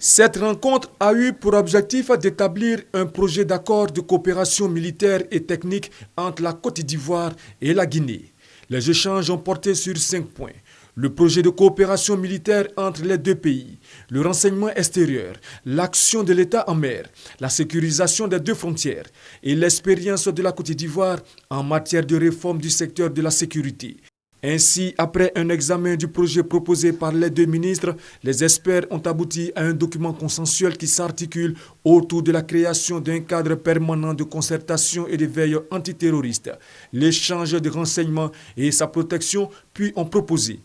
Cette rencontre a eu pour objectif d'établir un projet d'accord de coopération militaire et technique entre la Côte d'Ivoire et la Guinée. Les échanges ont porté sur 5 points. Le projet de coopération militaire entre les deux pays, le renseignement extérieur, l'action de l'État en mer, la sécurisation des deux frontières et l'expérience de la Côte d'Ivoire en matière de réforme du secteur de la sécurité. Ainsi, après un examen du projet proposé par les deux ministres, les experts ont abouti à un document consensuel qui s'articule autour de la création d'un cadre permanent de concertation et de veille antiterroriste, l'échange de renseignements et sa protection, puis ont proposé.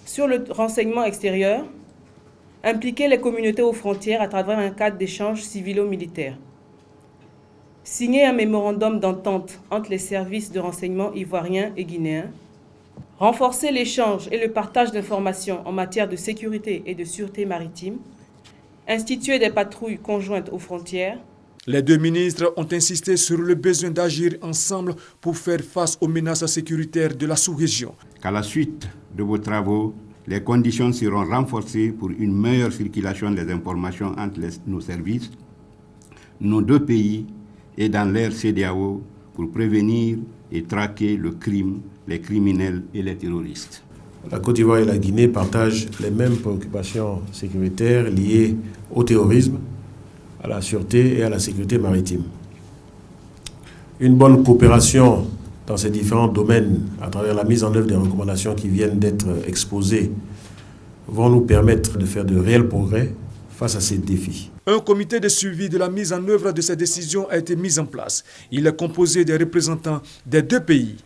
Sur le renseignement extérieur, impliquer les communautés aux frontières à travers un cadre d'échange civilo-militaire. Signer un mémorandum d'entente entre les services de renseignement ivoiriens et guinéens. Renforcer l'échange et le partage d'informations en matière de sécurité et de sûreté maritime. Instituer des patrouilles conjointes aux frontières. Les deux ministres ont insisté sur le besoin d'agir ensemble pour faire face aux menaces sécuritaires de la sous-région. Qu'à la suite de vos travaux, les conditions seront renforcées pour une meilleure circulation des informations entre nos services, nos deux pays et dans l'ère CEDEAO pour prévenir et traquer le crime, les criminels et les terroristes. La Côte d'Ivoire et la Guinée partagent les mêmes préoccupations sécuritaires liées au terrorisme, à la sûreté et à la sécurité maritime. Une bonne coopération dans ces différents domaines, à travers la mise en œuvre des recommandations qui viennent d'être exposées, vont nous permettre de faire de réels progrès face à ces défis. Un comité de suivi de la mise en œuvre de ces décisions a été mis en place. Il est composé des représentants des deux pays.